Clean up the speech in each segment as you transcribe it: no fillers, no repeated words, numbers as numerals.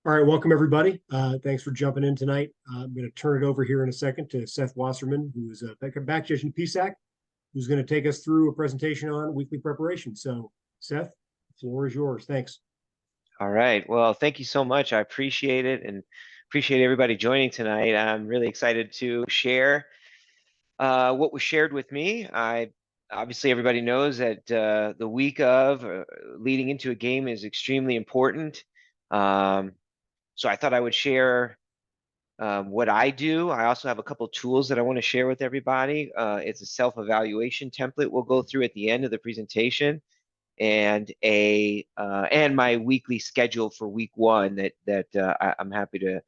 All right, welcome everybody. Thanks for jumping in tonight. I'm going to turn it over here in a second to Seth Wasserman, who's back judge in PSAC, who's going to take us through a presentation on weekly preparation. So, Seth, the floor is yours. Thanks. All right. Well, thank you so much. I appreciate it and appreciate everybody joining tonight. I'm really excited to share what was shared with me. Obviously everybody knows that the week of leading into a game is extremely important. So I thought I would share what I do. I also have a couple tools that I want to share with everybody. It's a self-evaluation template we'll go through at the end of the presentation, and my weekly schedule for week one that I'm happy to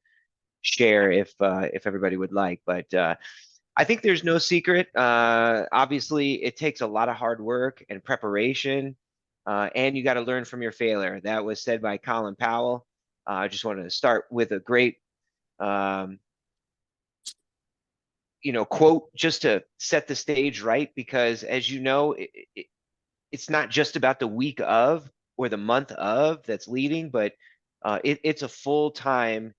share if everybody would like. But I think there's no secret. Obviously, it takes a lot of hard work and preparation, and you got to learn from your failure. That was said by Colin Powell. I just wanted to start with a great um, quote just to set the stage right, because as you know, it's not just about the week of or the month of that's leading, but it's a full-time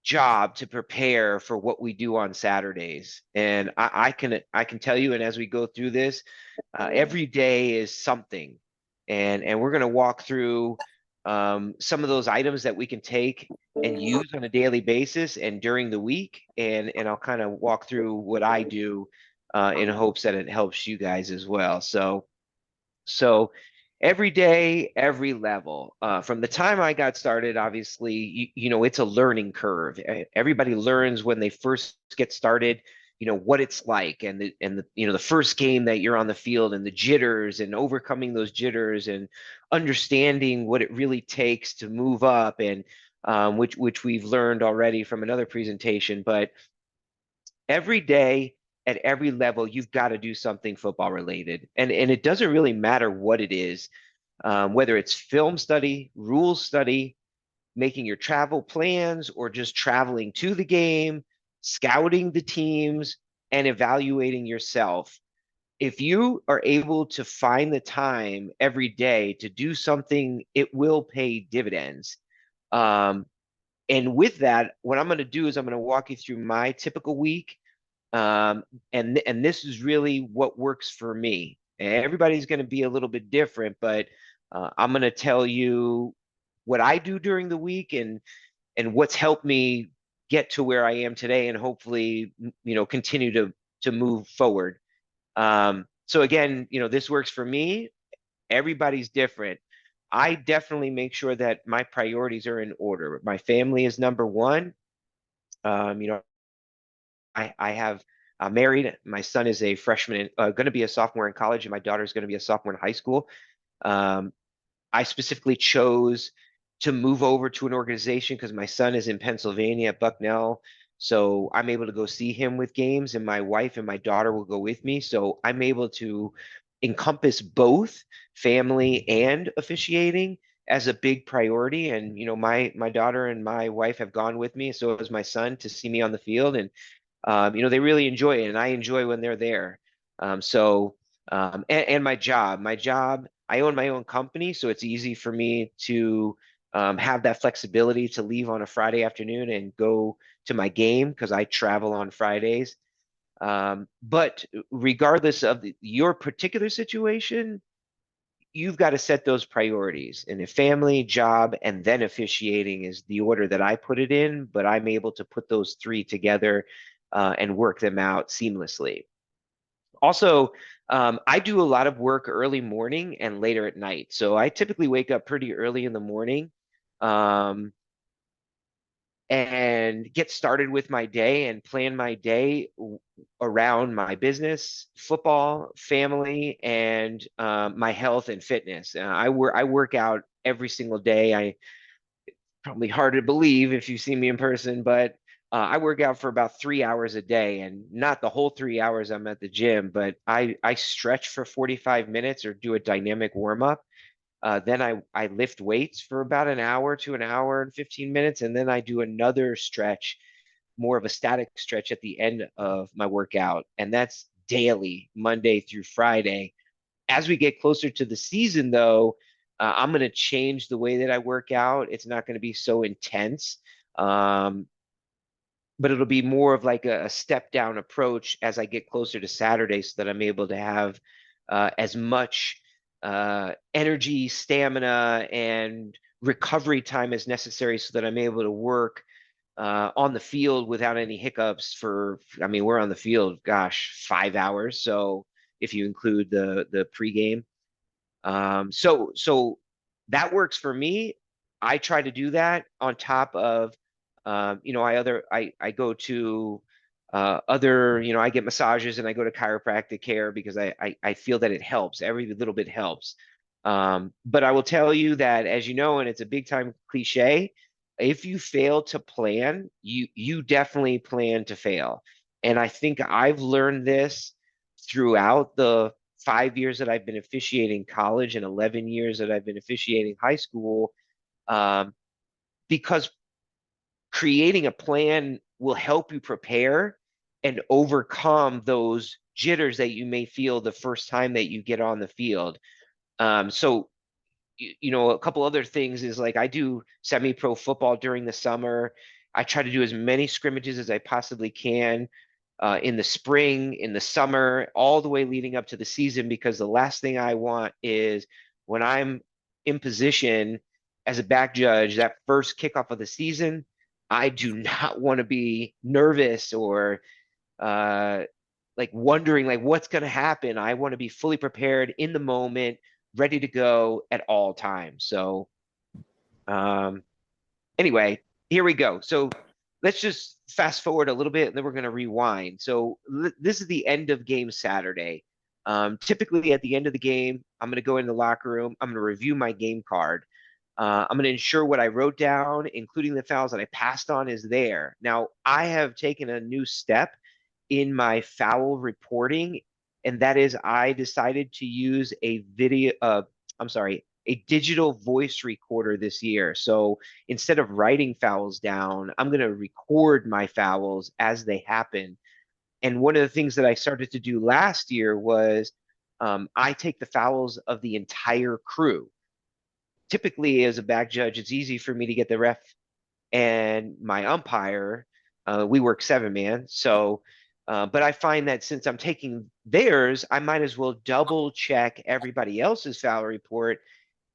job to prepare for what we do on Saturdays. And I can tell you, and as we go through this, every day is something, and we're going to walk through some of those items that we can take and use on a daily basis and during the week, and I'll kind of walk through what I do in hopes that it helps you guys as well. So every day, every level. From the time I got started, obviously, it's a learning curve. Everybody learns when they first get started, what it's like, and the first game that you're on the field, and the jitters, and overcoming those jitters, and understanding what it really takes to move up, and which we've learned already from another presentation. But every day at every level, you've got to do something football related. And it doesn't really matter what it is, whether it's film study, rules study, making your travel plans, or just traveling to the game, scouting the teams, and evaluating yourself. If you are able to find the time every day to do something, it will pay dividends. And with that, what I'm going to do is I'm going to walk you through my typical week, and this is really what works for me. Everybody's going to be a little bit different, but I'm going to tell you what I do during the week, and what's helped me get to where I am today, and hopefully continue to move forward. So again, this works for me. Everybody's different. I definitely make sure that my priorities are in order. My family is number one. Um, you know, I have married. My son is a freshman, going to be a sophomore in college, and my daughter is going to be a sophomore in high school. Um, I specifically chose to move over to an organization because my son is in Pennsylvania at Bucknell. So I'm able to go see him with games, and my wife and my daughter will go with me. So I'm able to encompass both family and officiating as a big priority. And my daughter and my wife have gone with me, so has my son, to see me on the field. And they really enjoy it, and I enjoy when they're there. And my job, I own my own company, so it's easy for me to have that flexibility to leave on a Friday afternoon and go to my game because I travel on Fridays. But regardless of your particular situation, you've got to set those priorities. And if family, job, and then officiating is the order that I put it in, but I'm able to put those three together and work them out seamlessly. Also, I do a lot of work early morning and later at night. So I typically wake up pretty early in the morning, um, and get started with my day and plan my day around my business, football, family, and my health and fitness. I work out every single day. I Probably hard to believe if you see me in person, but I work out for about 3 hours a day, and not the whole 3 hours I'm at the gym, but I stretch for 45 minutes or do a dynamic warm up. Then I lift weights for about an hour to an hour and 15 minutes, and then I do another stretch, more of a static stretch at the end of my workout, and that's daily, Monday through Friday. As we get closer to the season, though, I'm going to change the way that I work out. It's not going to be so intense. Um, but it'll be more of like a step down approach as I get closer to Saturday so that I'm able to have as much energy, stamina, and recovery time as necessary so that I'm able to work on the field without any hiccups for, I mean, we're on the field, gosh, 5 hours. So if you include the pregame. So that works for me. I try to do that on top of, I go to other, I get massages and I go to chiropractic care because I feel that it helps. Every little bit helps. But I will tell you that, as you know, and it's a big time cliche, if you fail to plan, you definitely plan to fail. And I think I've learned this throughout the 5 years that I've been officiating college and 11 years that I've been officiating high school, um, because creating a plan will help you prepare and overcome those jitters that you may feel the first time that you get on the field. So, a couple other things is like I do semi-pro football during the summer. I try to do as many scrimmages as I possibly can in the spring, in the summer, all the way leading up to the season, because the last thing I want is when I'm in position as a back judge, that first kickoff of the season, I do not want to be nervous or uh, like wondering like what's going to happen. I want to be fully prepared in the moment, ready to go at all times. So, um, anyway, here we go. So let's just fast forward a little bit and then we're going to rewind. So this is the end of game Saturday. Typically at the end of the game, I'm going to go in the locker room. I'm going to review my game card. I'm going to ensure what I wrote down, including the fouls that I passed on, is there. Now, I have taken a new step in my foul reporting, and that is I decided to use a digital voice recorder this year. So instead of writing fouls down, I'm going to record my fouls as they happen. And one of the things that I started to do last year was I take the fouls of the entire crew. Typically, as a back judge, it's easy for me to get the ref and my umpire. We work 7-man. So, but I find that since I'm taking theirs, I might as well double check everybody else's foul report.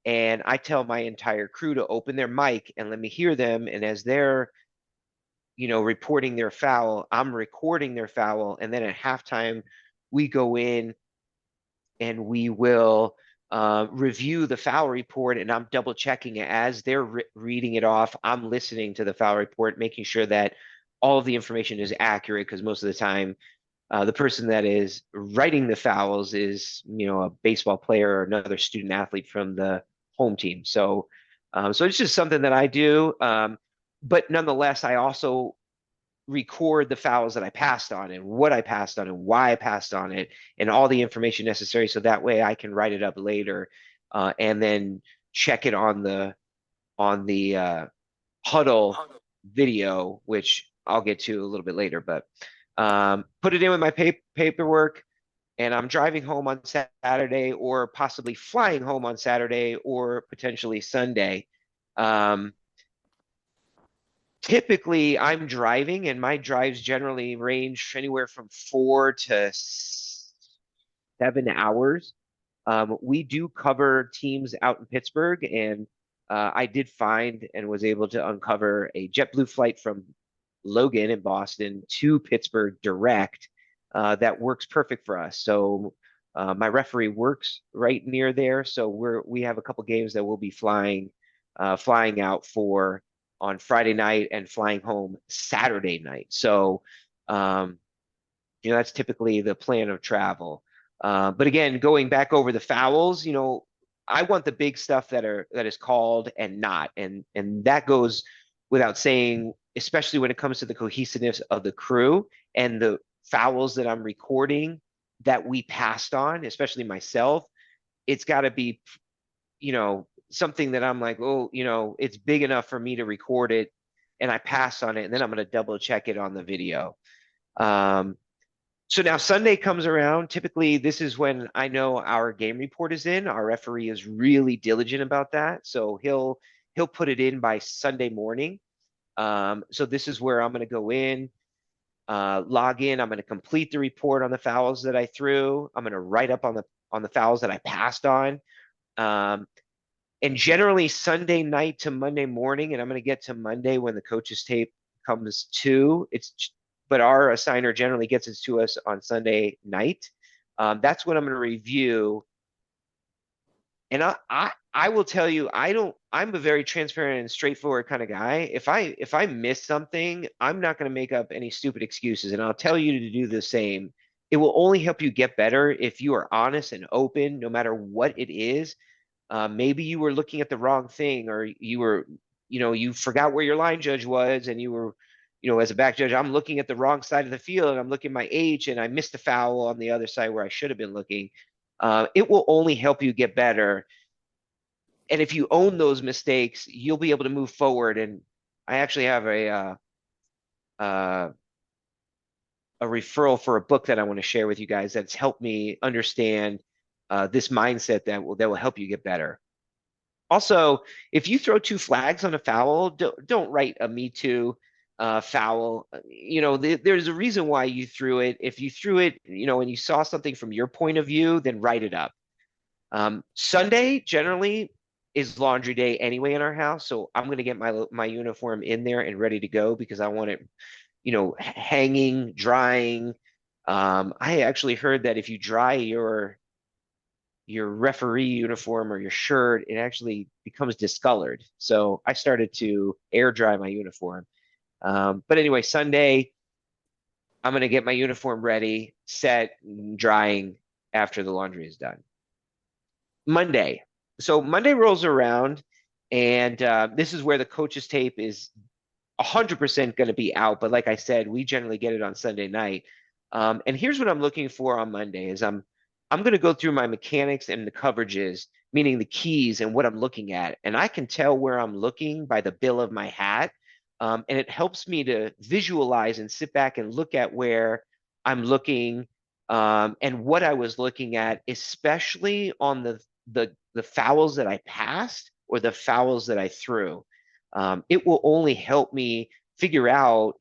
And I tell my entire crew to open their mic and let me hear them. And as they're, reporting their foul, I'm recording their foul. And then at halftime, we go in and we will review the foul report, and I'm double checking it as they're reading it off. I'm listening to the foul report, making sure that all of the information is accurate, because most of the time, the person that is writing the fouls is, a baseball player or another student athlete from the home team. So it's just something that I do. But nonetheless, I also record the fouls that I passed on and what I passed on and why I passed on it and all the information necessary. So that way I can write it up later and then check it on the huddle video, which I'll get to a little bit later. But put it in with my paperwork, and I'm driving home on Saturday, or possibly flying home on Saturday, or potentially Sunday. Typically, I'm driving, and my drives generally range anywhere from 4 to 7 hours. We do cover teams out in Pittsburgh, and I did find and was able to uncover a JetBlue flight from Logan in Boston to Pittsburgh direct that works perfect for us. So my referee works right near there, so we have a couple games that we'll be flying out for on Friday night and flying home Saturday night. So that's typically the plan of travel. But again, going back over the fouls, I want the big stuff that is called and not, and that goes without saying, especially when it comes to the cohesiveness of the crew and the fouls that I'm recording that we passed on, especially myself. It's got to be, something that I'm like, oh, it's big enough for me to record it, and I pass on it, and then I'm going to double check it on the video. So now Sunday comes around. Typically, this is when I know our game report is in. Our referee is really diligent about that, so he'll put it in by Sunday morning. So this is where I'm going to go in, log in. I'm going to complete the report on the fouls that I threw. I'm going to write up on the fouls that I passed on. Um, and generally Sunday night to Monday morning, and I'm going to get to Monday when the coach's tape comes to but our assigner generally gets it to us on Sunday night. That's when I'm going to review. And I will tell you, I'm a very transparent and straightforward kind of guy. If I miss something, I'm not going to make up any stupid excuses, and I'll tell you to do the same. It will only help you get better if you are honest and open, no matter what it is. Maybe you were looking at the wrong thing, or you forgot where your line judge was, and you were, as a back judge, I'm looking at the wrong side of the field, and I'm looking at my H, and I missed a foul on the other side where I should have been looking. It will only help you get better. And if you own those mistakes, you'll be able to move forward. And I actually have uh, a referral for a book that I want to share with you guys that's helped me understand this mindset that will help you get better. Also, if you throw two flags on a foul, don't write a me too foul. There's a reason why you threw it. If you threw it, and you saw something from your point of view, then write it up. Sunday generally is laundry day anyway in our house, so I'm gonna get my uniform in there and ready to go because I want it, hanging, drying. I actually heard that if you dry your referee uniform or your shirt, it actually becomes discolored. So I started to air dry my uniform. But anyway, Sunday, I'm going to get my uniform ready, set, drying after the laundry is done. Monday. So Monday rolls around, and this is where the coach's tape is 100% going to be out. But like I said, we generally get it on Sunday night. And here's what I'm looking for on Monday is I'm going to go through my mechanics and the coverages, meaning the keys and what I'm looking at. And I can tell where I'm looking by the bill of my hat. And it helps me to visualize and sit back and look at where I'm looking, and what I was looking at, especially on the fouls that I passed or the fouls that I threw. It will only help me figure out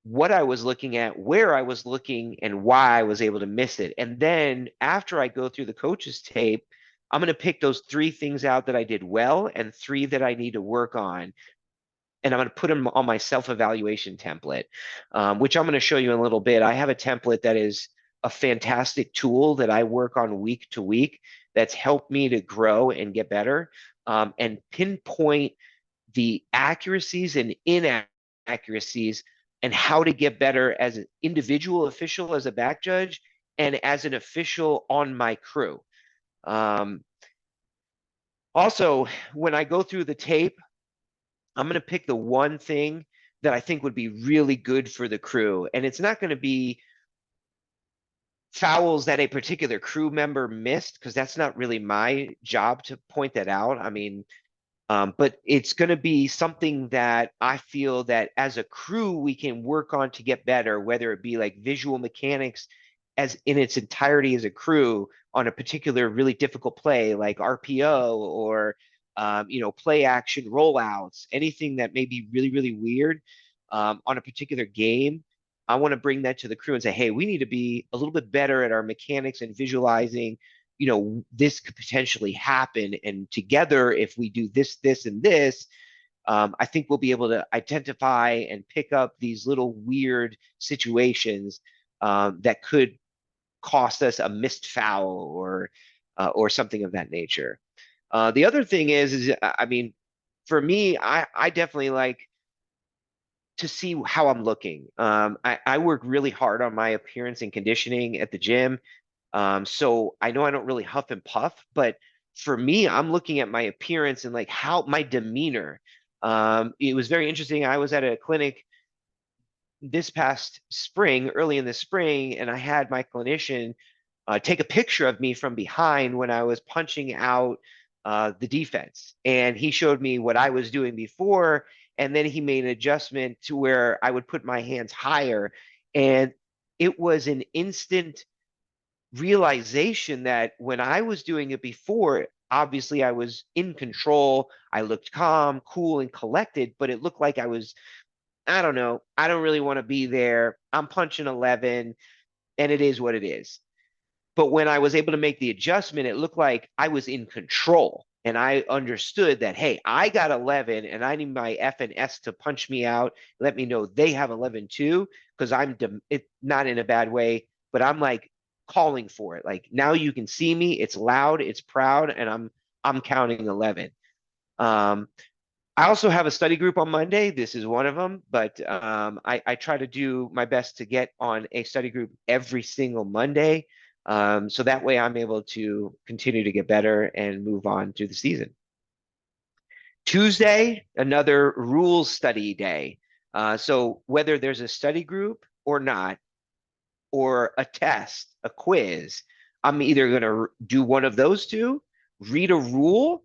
what I was looking at, where I was looking, and why I was able to miss it. And then after I go through the coach's tape, I'm going to pick those three things out that I did well and three that I need to work on. And I'm going to put them on my self-evaluation template, which I'm going to show you in a little bit. I have a template that is a fantastic tool that I work on week to week that's helped me to grow and get better, and pinpoint the accuracies and inaccuracies and how to get better as an individual official, as a back judge, and as an official on my crew. Also, when I go through the tape, I'm going to pick the one thing that I think would be really good for the crew. And it's not going to be fouls that a particular crew member missed, because that's not really my job to point that out. I mean, but it's going to be something that I feel that as a crew we can work on to get better, whether it be like visual mechanics as in its entirety as a crew on a particular really difficult play like RPO, or play action rollouts, anything that may be really, really weird on a particular game. I want to bring that to the crew and say, hey, we need to be a little bit better at our mechanics and visualizing, this could potentially happen. And together, if we do this, this, and this, I think we'll be able to identify and pick up these little weird situations that could cost us a missed foul or something of that nature. The other thing is, I mean, for me, I definitely like to see how I'm looking. I work really hard on my appearance and conditioning at the gym. So I know I don't really huff and puff, but for me, I'm looking at my appearance and like how my demeanor. It was very interesting. I was at a clinic this past spring, early in the spring, and I had my clinician take a picture of me from behind when I was punching out the defense. And he showed me what I was doing before, and then he made an adjustment to where I would put my hands higher. And it was an instant realization that when I was doing it before, obviously I was in control. I looked calm, cool, and collected, but it looked like I was, I don't know, I don't really want to be there. I'm punching 11, and it is what it is. But when I was able to make the adjustment, it looked like I was in control. And I understood that, hey, I got 11 and I need my F and S to punch me out, let me know they have 11 too, because it not in a bad way, but I'm like calling for it. Like now you can see me, it's loud, it's proud, and I'm counting 11. Um, I also have a study group on Monday. This is one of them, but I try to do my best to get on a study group every single Monday. So that way I'm able to continue to get better and move on through the season. Tuesday, another rules study day. So whether there's a study group or not, or a test, a quiz, I'm either going to do one of those two, read a rule,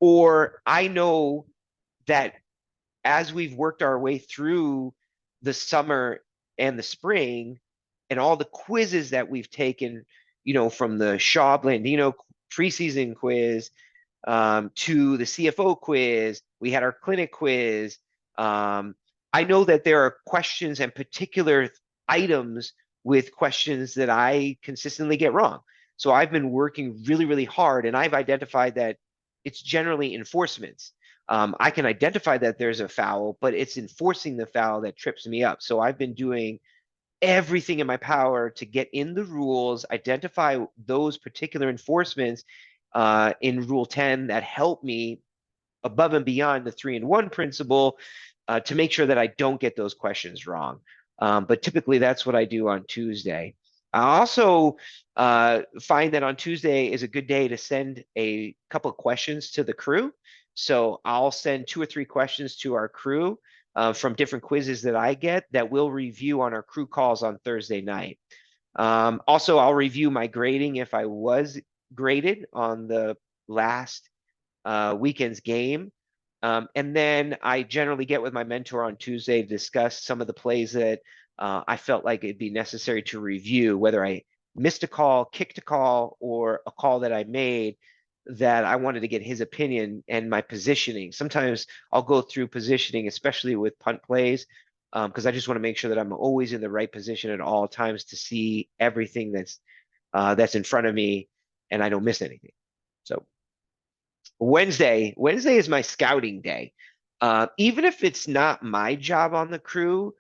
or I know that as we've worked our way through the summer and the spring and all the quizzes that we've taken, from the Shaw Blandino preseason quiz to the CFO quiz, we had our clinic quiz. I know that there are questions and particular items with questions that I consistently get wrong. So I've been working really, really hard, and I've identified that it's generally enforcements. I can identify that there's a foul, but it's enforcing the foul that trips me up. So I've been doing everything in my power to get in the rules, identify those particular enforcements in Rule 10 that help me above and beyond the 3-and-1 principle to make sure that I don't get those questions wrong. But typically that's what I do on Tuesday. I also find that on Tuesday is a good day to send a couple of questions to the crew. So I'll send 2 or 3 questions to our crew from different quizzes that I get that we'll review on our crew calls on Thursday night. Also, I'll review my grading if I was graded on the last weekend's game. And then I generally get with my mentor on Tuesday to discuss some of the plays that I felt like it'd be necessary to review, whether I missed a call, kicked a call, or a call that I made that I wanted to get his opinion and my positioning. Sometimes I'll go through positioning, especially with punt plays, because I just want to make sure that I'm always in the right position at all times to see everything that's in front of me and I don't miss anything. So Wednesday is my scouting day. Even if it's not my job on the crew,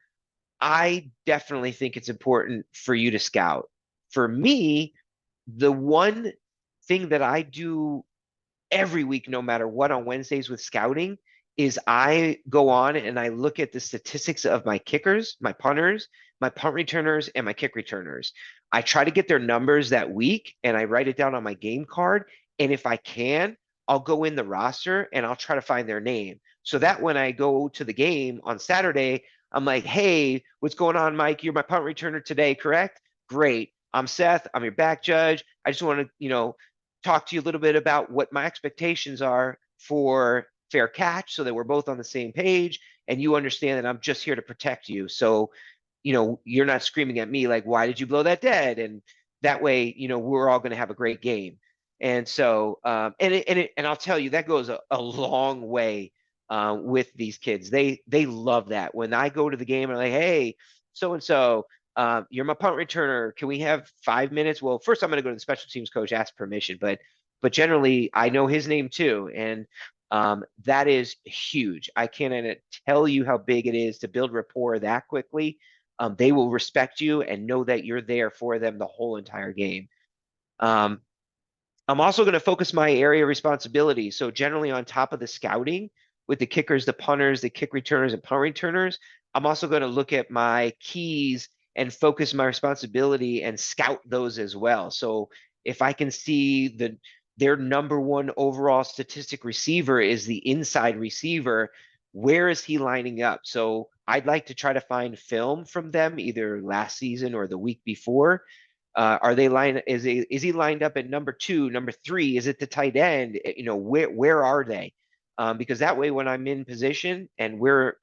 I definitely think it's important for you to scout. For me, the one thing that I do every week, no matter what, on Wednesdays with scouting, is I go on and I look at the statistics of my kickers, my punters, my punt returners, and my kick returners. I try to get their numbers that week and I write it down on my game card. And if I can, I'll go in the roster and I'll try to find their name so that when I go to the game on Saturday, I'm like, hey, what's going on, Mike? You're my punt returner today, correct? Great. I'm Seth. I'm your back judge. I just want to, talk to you a little bit about what my expectations are for fair catch so that we're both on the same page and you understand that I'm just here to protect you. So, you're not screaming at me like, why did you blow that dead? And that way, we're all going to have a great game. And so, and I'll tell you, that goes a long way with these kids. They love that. When I go to the game and I'm like, hey, so-and-so, you're my punt returner. Can we have 5 minutes? Well, first I'm going to go to the special teams coach, ask permission, but generally I know his name too. And that is huge. I can't tell you how big it is to build rapport that quickly. They will respect you and know that you're there for them the whole entire game. I'm also going to focus my area of responsibility. So generally on top of the scouting with the kickers, the punters, the kick returners, and punt returners, I'm also going to look at my keys and focus my responsibility and scout those as well. So if I can see their number one overall statistic receiver is the inside receiver, where is he lining up? So I'd like to try to find film from them either last season or the week before. Are they is he lined up at number 2, number 3? Is it the tight end? Where are they? Because that way, when I'm in position and we're,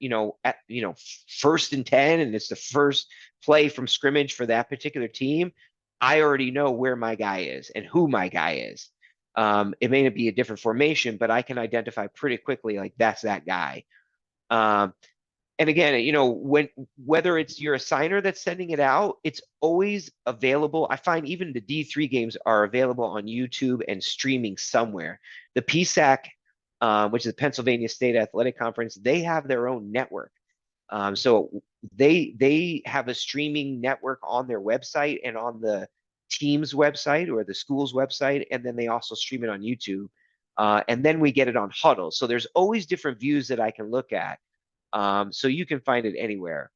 at, 1st and 10, and it's the first play from scrimmage for that particular team, I already know where my guy is and who my guy is. It may not be a different formation, but I can identify pretty quickly, like that's that guy. Um, and again, whether it's your assigner that's sending it out, it's always available. I find even the D3 games are available on YouTube and streaming somewhere. The PSAC, which is the Pennsylvania State Athletic Conference, they have their own network. So they have a streaming network on their website and on the team's website or the school's website, and then they also stream it on YouTube. And then we get it on Huddle. So there's always different views that I can look at. So you can find it anywhere.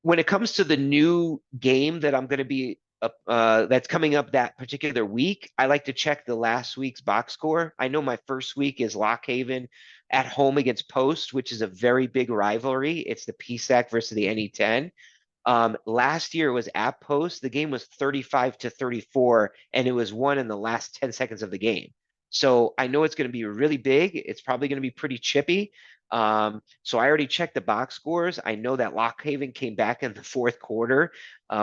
When it comes to the new game that I'm going to be that's coming up that particular week, I like to check the last week's box score. I know my first week is Lock Haven at home against Post, which is a very big rivalry. It's the PSAC versus the NE10. Last year was at Post. The game was 35-34, and it was won in the last 10 seconds of the game. So I know it's going to be really big. It's probably going to be pretty chippy. So I already checked the box scores. I know that Lock Haven came back in the fourth quarter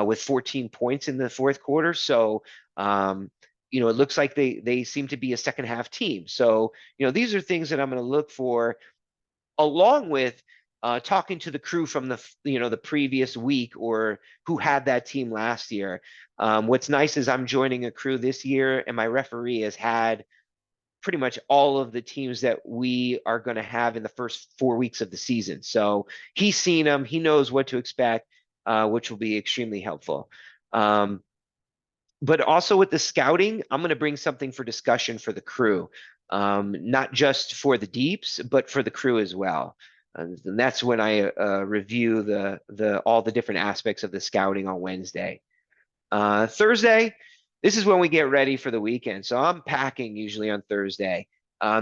with 14 points in the fourth quarter. So it looks like they seem to be a second half team. So these are things that I'm going to look for, along with talking to the crew from the previous week or who had that team last year. What's nice is I'm joining a crew this year, and my referee has had pretty much all of the teams that we are going to have in the first 4 weeks of the season. So he's seen them, he knows what to expect, which will be extremely helpful. But also with the scouting, I'm going to bring something for discussion for the crew, not just for the deeps, but for the crew as well. And that's when I review all the different aspects of the scouting on Wednesday. Thursday, this is when we get ready for the weekend. So I'm packing usually on Thursday.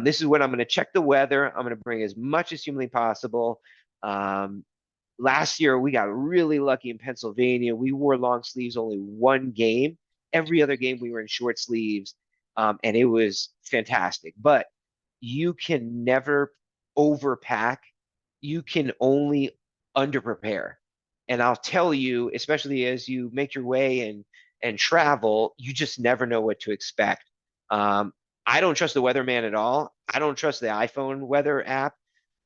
This is when I'm going to check the weather. I'm going to bring as much as humanly possible. Last year, we got really lucky in Pennsylvania. We wore long sleeves only one game. Every other game, we were in short sleeves, and it was fantastic. But you can never overpack. You can only underprepare. And I'll tell you, especially as you make your way and travel, you just never know what to expect. I don't trust the weatherman at all. I don't trust the iPhone weather app.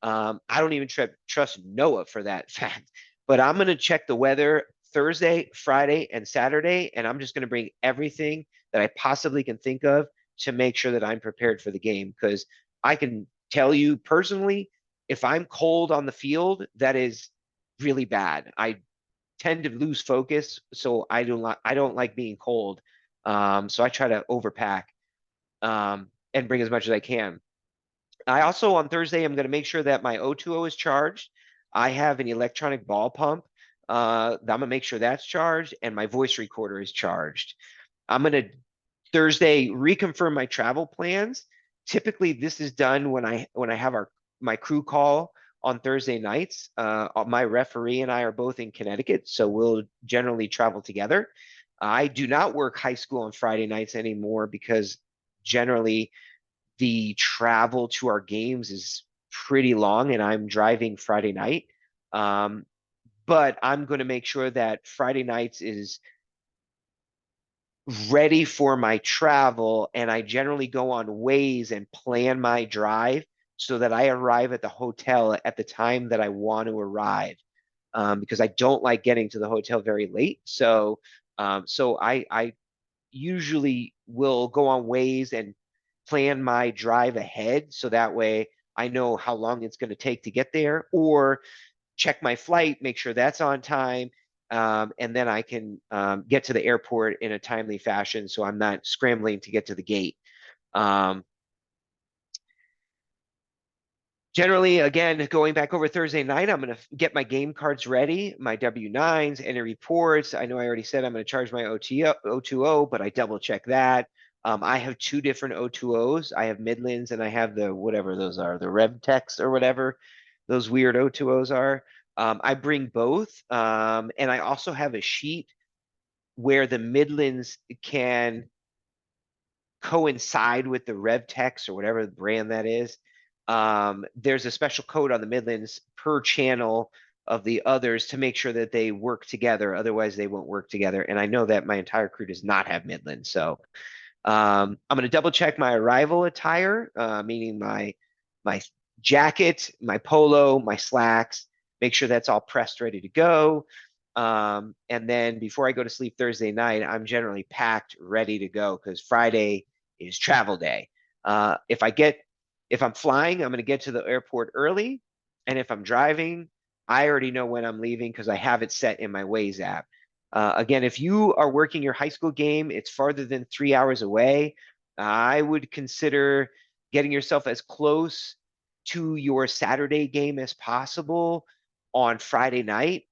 I don't even trust NOAA for that fact. But I'm going to check the weather Thursday, Friday, and Saturday, and I'm just going to bring everything that I possibly can think of to make sure that I'm prepared for the game. Because I can tell you personally, if I'm cold on the field, that is really bad. I tend to lose focus, so I don't like being cold. So I try to overpack and bring as much as I can. I also, on Thursday, I'm going to make sure that my O2O is charged. I have an electronic ball pump. I'm going to make sure that's charged, and my voice recorder is charged. I'm going to Thursday reconfirm my travel plans. Typically, this is done when I have my crew call on Thursday nights. My referee and I are both in Connecticut, so we'll generally travel together. I do not work high school on Friday nights anymore because generally the travel to our games is pretty long, and I'm driving Friday night. But I'm going to make sure that Friday nights is ready for my travel, and I generally go on Waze and plan my drive so that I arrive at the hotel at the time that I want to arrive, because I don't like getting to the hotel very late. So I usually will go on Waze and plan my drive ahead, so that way I know how long it's going to take to get there, or check my flight, make sure that's on time. And then I can get to the airport in a timely fashion, so I'm not scrambling to get to the gate. Generally, again, going back over Thursday night, I'm going to get my game cards ready, my W9s, any reports. I know I already said I'm going to charge my O2O, but I double check that. I have two different O2Os. I have Midlands and I have the whatever those are, the RevTex or whatever those weird O2Os are. I bring both. And I also have a sheet where the Midlands can coincide with the RevTex or whatever the brand that is. There's a special code on the Midlands per channel of the others to make sure that they work together. Otherwise, they won't work together. And I know that my entire crew does not have Midlands. So I'm going to double check my arrival attire, meaning my jacket, my polo, my slacks, make sure that's all pressed, ready to go. And then before I go to sleep Thursday night, I'm generally packed, ready to go because Friday is travel day. If I'm flying, I'm going to get to the airport early. And if I'm driving, I already know when I'm leaving because I have it set in my Waze app. Again, if you are working your high school game, it's farther than 3 hours away. I would consider getting yourself as close to your Saturday game as possible on Friday night.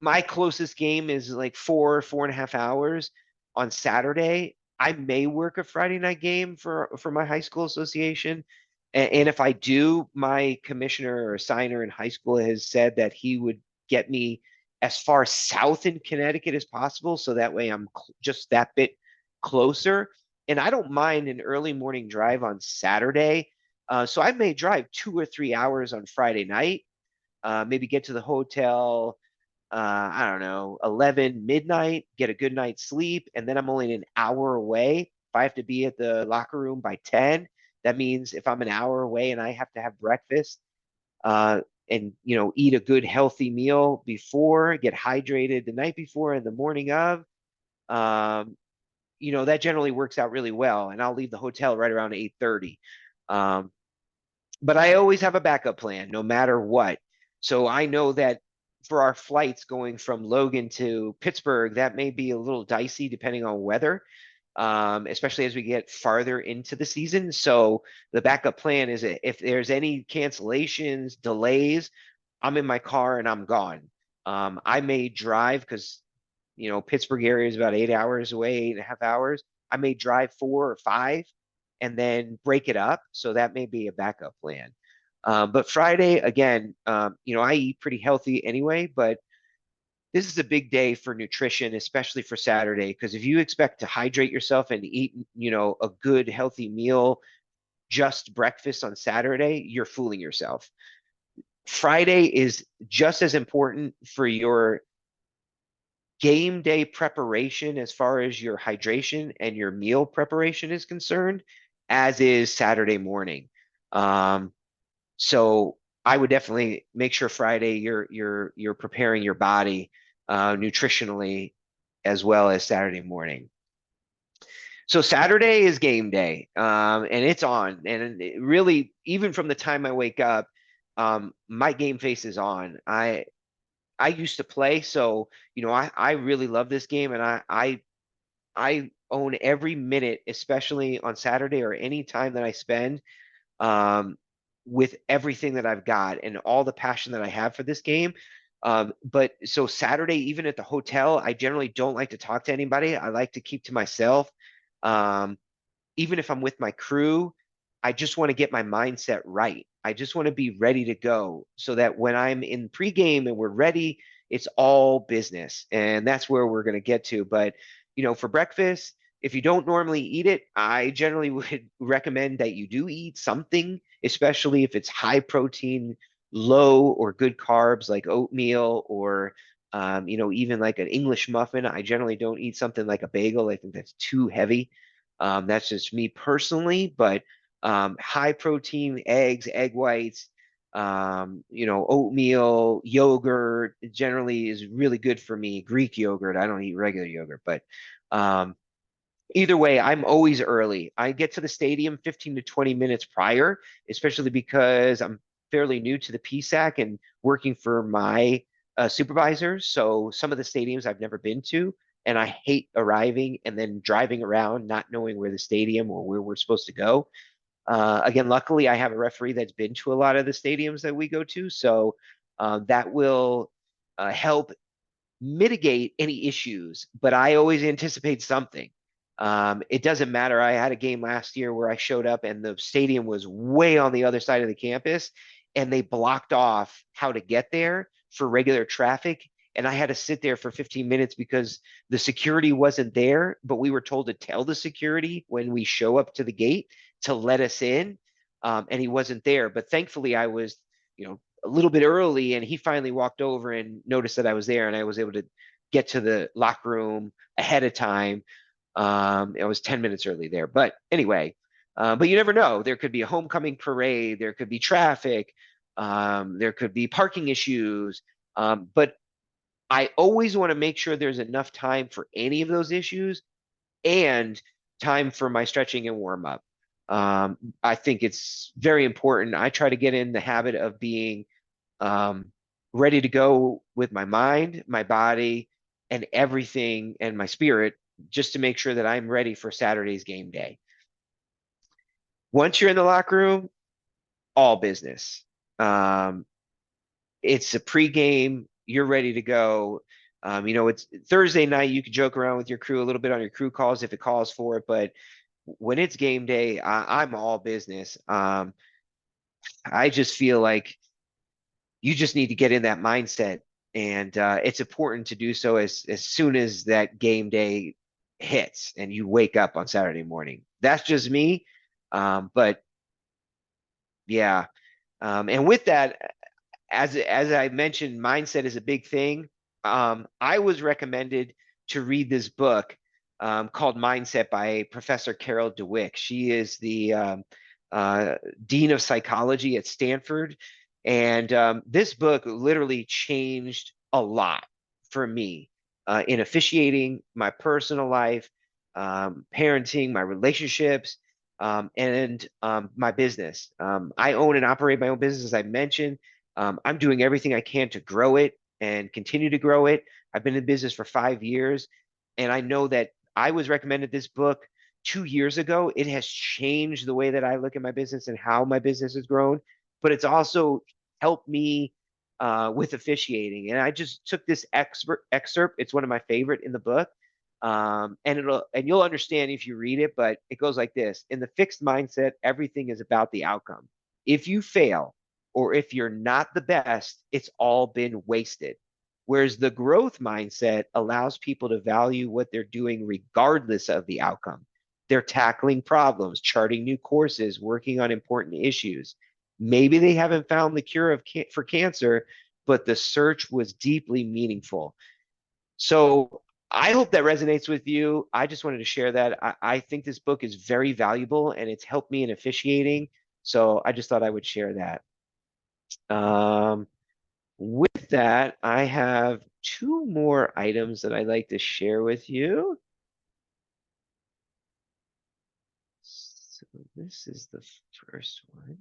My closest game is like 4.5 hours on Saturday. I may work a Friday night game for my high school association. And if I do, my commissioner or signer in high school has said that he would get me as far south in Connecticut as possible. So that way I'm just that bit closer. And I don't mind an early morning drive on Saturday. So I may drive 2 or 3 hours on Friday night, maybe get to the hotel, I don't know, 11 midnight, get a good night's sleep, and then I'm only an hour away. If I have to be at the locker room by 10, that means if I'm an hour away and I have to have breakfast, and eat a good healthy meal before, get hydrated the night before and the morning of, that generally works out really well. And I'll leave the hotel right around 8:30. But I always have a backup plan, no matter what. So I know that for our flights going from Logan to Pittsburgh, that may be a little dicey depending on weather, especially as we get farther into the season. So the backup plan is if there's any cancellations, delays, I'm in my car and I'm gone. I may drive because, Pittsburgh area is about 8 hours away, 8.5 hours. I may drive 4 or 5 and then break it up. So that may be a backup plan. But Friday, again, I eat pretty healthy anyway, but this is a big day for nutrition, especially for Saturday, because if you expect to hydrate yourself and eat, a good healthy meal, just breakfast on Saturday, you're fooling yourself. Friday is just as important for your game day preparation as far as your hydration and your meal preparation is concerned, as is Saturday morning. So I would definitely make sure Friday you're preparing your body nutritionally as well as Saturday morning. So Saturday is game day, and it's on. And really, even from the time I wake up, my game face is on. I used to play, so I really love this game, and I own every minute, especially on Saturday or any time that I spend. With everything that I've got and all the passion that I have for this game. But so Saturday, even at the hotel, I generally don't like to talk to anybody. I like to keep to myself. Even if I'm with my crew, I just want to get my mindset right. I just want to be ready to go so that when I'm in pregame and we're ready, it's all business. And that's where we're going to get to. But, for breakfast, if you don't normally eat it, I generally would recommend that you do eat something, especially if it's high protein, low or good carbs like oatmeal or, even like an English muffin. I generally don't eat something like a bagel. I think that's too heavy. That's just me personally, but high protein eggs, egg whites, oatmeal, yogurt generally is really good for me. Greek yogurt, I don't eat regular yogurt, but either way, I'm always early. I get to the stadium 15 to 20 minutes prior, especially because I'm fairly new to the PSAC and working for my supervisor. So some of the stadiums I've never been to, and I hate arriving and then driving around not knowing where the stadium or where we're supposed to go. Again, luckily, I have a referee that's been to a lot of the stadiums that we go to, so that will help mitigate any issues. But I always anticipate something. It doesn't matter. I had a game last year where I showed up and the stadium was way on the other side of the campus, and they blocked off how to get there for regular traffic. and I had to sit there for 15 minutes because the security wasn't there, but we were told to tell the security when we show up to the gate to let us in. And he wasn't there. But thankfully, I was, a little bit early, and he finally walked over and noticed that I was there, and I was able to get to the locker room ahead of time. I was 10 minutes early there. But anyway, but you never know. There could be a homecoming parade, there could be traffic, there could be parking issues. But I always want to make sure there's enough time for any of those issues and time for my stretching and warm up. I think it's very important. I try to get in the habit of being ready to go with my mind, my body, and everything, and my spirit, just to make sure that I'm ready for Saturday's game day. Once you're in the locker room, all business. It's a pregame. You're ready to go. It's Thursday night. You can joke around with your crew a little bit on your crew calls if it calls for it, but when it's game day, I'm all business. I just feel like you just need to get in that mindset, and it's important to do so as soon as that game day hits and you wake up on Saturday morning. That's just me, but yeah. And with that, as I mentioned, mindset is a big thing. I was recommended to read this book called Mindset by Professor Carol Dweck. She is the dean of psychology at Stanford, and this book literally changed a lot for me in officiating, my personal life, parenting, my relationships, and my business. I own and operate my own business, as I mentioned. I'm doing everything I can to grow it and continue to grow it. I've been in business for 5 years, and I know that I was recommended this book 2 years ago. It has changed the way that I look at my business and how my business has grown, but it's also helped me with officiating. And I just took this excerpt. It's one of my favorite in the book. And you'll understand if you read it, but it goes like this: in the fixed mindset, everything is about the outcome. If you fail, or if you're not the best, it's all been wasted. Whereas the growth mindset allows people to value what they're doing regardless of the outcome. They're tackling problems, charting new courses, working on important issues. Maybe they haven't found the cure for cancer, but the search was deeply meaningful. So I hope that resonates with you. I just wanted to share that. I think this book is very valuable, and it's helped me in officiating. So I just thought I would share that. With that, I have two more items that I'd like to share with you. So this is the first one.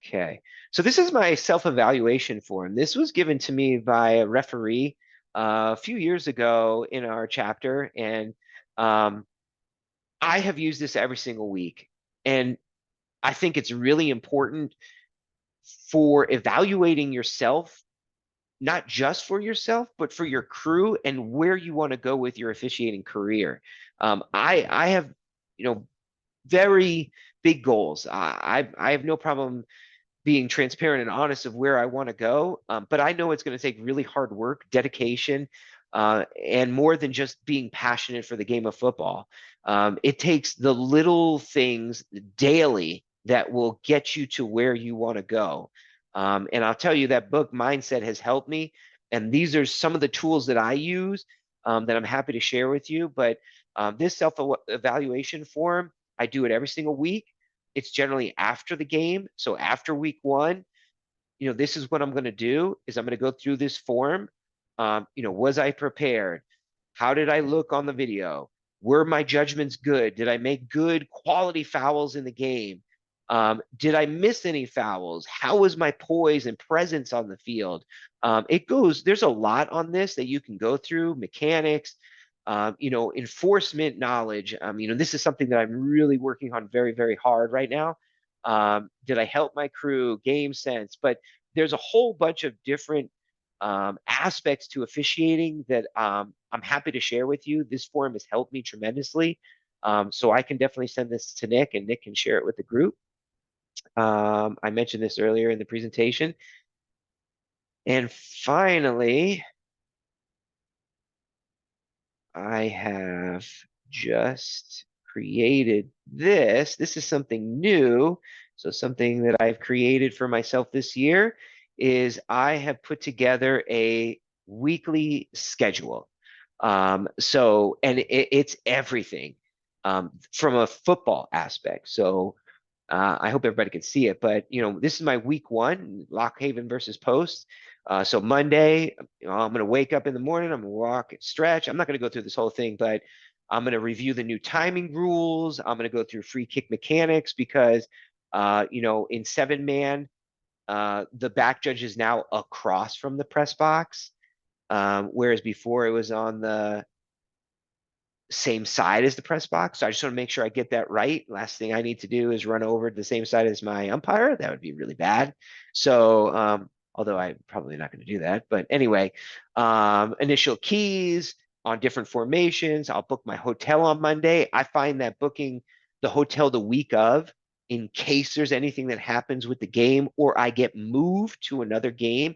Okay, so this is my self-evaluation form. This was given to me by a referee a few years ago in our chapter, and I have used this every single week. And I think it's really important for evaluating yourself, not just for yourself, but for your crew and where you want to go with your officiating career. I have, very big goals. I have no problem being transparent and honest of where I want to go. But I know it's going to take really hard work, dedication, and more than just being passionate for the game of football. It takes the little things daily that will get you to where you want to go. And I'll tell you, that book Mindset has helped me. And these are some of the tools that I use that I'm happy to share with you. But this self-evaluation form, I do it every single week. It's generally after the game. So after week one, this is what I'm going to do is I'm going to go through this form. Was I prepared? How did I look on the video? Were my judgments good? Did I make good quality fouls in the game? Did I miss any fouls? How was my poise and presence on the field? There's a lot on this that you can go through, mechanics, enforcement knowledge. This is something that I'm really working on very, very hard right now. Did I help my crew? Game sense. But there's a whole bunch of different aspects to officiating that I'm happy to share with you. This forum has helped me tremendously. So I can definitely send this to Nick, and Nick can share it with the group. I mentioned this earlier in the presentation. And finally, I have just created this. This is something new. So something that I've created for myself this year is I have put together a weekly schedule. And it's everything from a football aspect. So I hope everybody can see it, but this is my week one, Lock Haven versus Post. So Monday, I'm going to wake up in the morning, I'm going to walk and stretch. I'm not going to go through this whole thing, but I'm going to review the new timing rules. I'm going to go through free kick mechanics because, in 7-man, the back judge is now across from the press box, whereas before it was on the same side as the press box. So I just want to make sure I get that right. Last thing I need to do is run over to the same side as my umpire. That would be really bad. So, although I'm probably not going to do that, but anyway, initial keys on different formations. I'll book my hotel on Monday. I find that booking the hotel the week of, in case there's anything that happens with the game or I get moved to another game,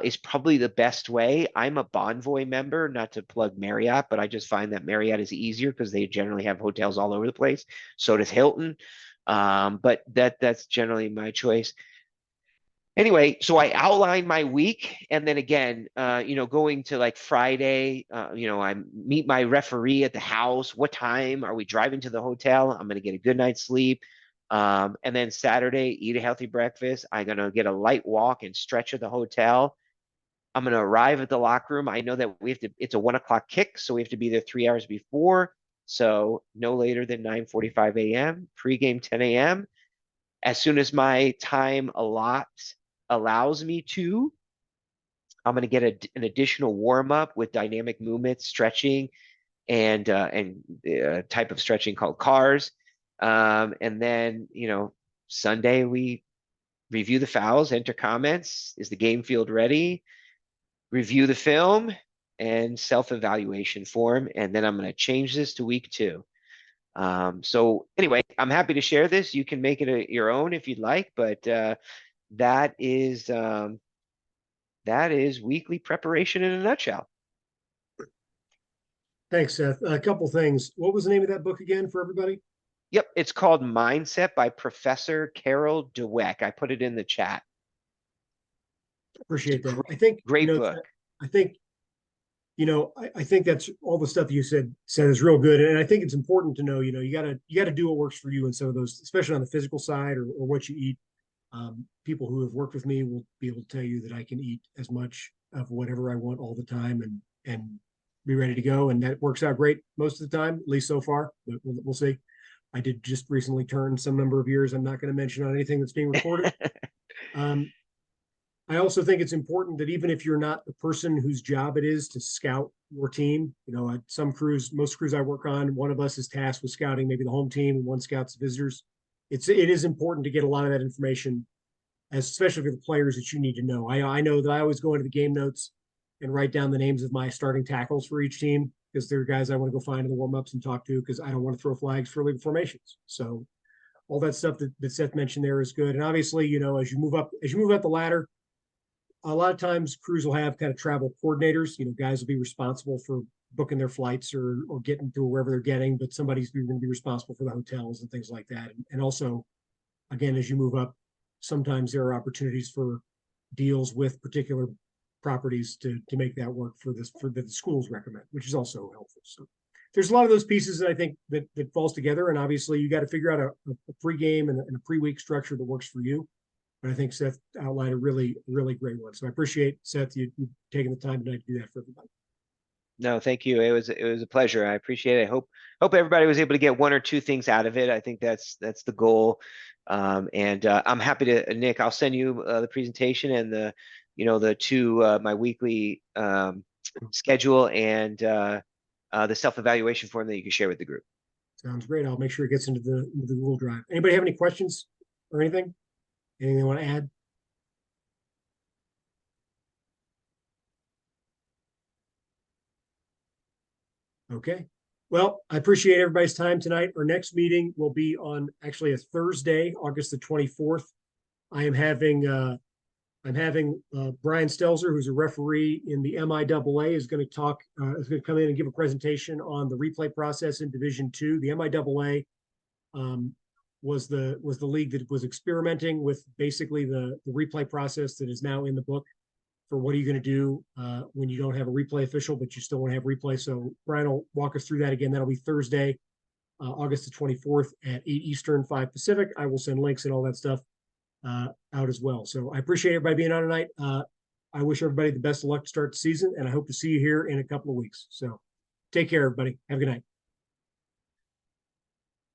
is probably the best way. I'm a Bonvoy member, not to plug Marriott, but I just find that Marriott is easier because they generally have hotels all over the place. So does Hilton. But that's generally my choice. Anyway, so I outline my week, and then again, going to like Friday, I meet my referee at the house. What time are we driving to the hotel? I'm going to get a good night's sleep. And then Saturday, eat a healthy breakfast. I'm going to get a light walk and stretch at the hotel. I'm going to arrive at the locker room. I know that it's a 1 o'clock kick, so we have to be there 3 hours before. So no later than 9:45 a.m., pregame 10 a.m. As soon as my time allows me to, I'm going to get an additional warm up with dynamic movement, stretching, and a type of stretching called CARS. And then, Sunday we review the fouls, enter comments. Is the game field ready? Review the film and self-evaluation form. And then I'm going to change this to week 2. So anyway, I'm happy to share this. You can make it your own if you'd like, but that is weekly preparation in a nutshell. Thanks, Seth. A couple things. What was the name of that book again for everybody? Yep, it's called Mindset by Professor Carol Dweck. I put it in the chat. Appreciate that. I Great, think, great book. I think, I think that's all the stuff you said is real good. And I think it's important to know, you gotta do what works for you in some of those, especially on the physical side or what you eat. People who have worked with me will be able to tell you that I can eat as much of whatever I want all the time and be ready to go. And that works out great most of the time, at least so far, but we'll see. I did just recently turn some number of years. I'm not going to mention on anything that's being recorded. I also think it's important that even if you're not the person whose job it is to scout your team, at some crews, most crews I work on, one of us is tasked with scouting maybe the home team and one scouts the visitors. It is important to get a lot of that information, especially for the players that you need to know. I know that I always go into the game notes and write down the names of my starting tackles for each team because they're guys I want to go find in the warmups and talk to because I don't want to throw flags for illegal formations. So all that stuff that Seth mentioned there is good. And obviously, as you move up the ladder, a lot of times crews will have kind of travel coordinators. Guys will be responsible for booking their flights or getting to wherever they're getting, but somebody's going to be responsible for the hotels and things like that. And also, again, as you move up, sometimes there are opportunities for deals with particular properties to make that work for the schools recommend, which is also helpful. So there's a lot of those pieces that I think that falls together. And obviously you got to figure out a pregame and a pre-week structure that works for you. But I think Seth outlined a really, really great one. So I appreciate, Seth, you taking the time tonight to do that for everybody. No, thank you. It was a pleasure. I appreciate it. I hope everybody was able to get one or two things out of it. I think that's the goal. And I'm happy to, Nick, I'll send you the presentation and the two my weekly schedule and the self-evaluation form that you can share with the group. Sounds great. I'll make sure it gets into the Google Drive. Anybody have any questions or anything? Anything they want to add? Okay. Well, I appreciate everybody's time tonight. Our next meeting will be on actually a Thursday, August the 24th. I am having Brian Stelzer, who's a referee in the MIAA, is going to come in and give a presentation on the replay process in Division II. The MIAA was the league that was experimenting with basically the replay process that is now in the book for what are you going to do when you don't have a replay official, but you still want to have replay. So Brian will walk us through that again. That'll be Thursday, August the 24th at 8 Eastern, 5 Pacific. I will send links and all that stuff out as well. So I appreciate everybody being on tonight. I wish everybody the best of luck to start the season, and I hope to see you here in a couple of weeks. So take care, everybody. Have a good night.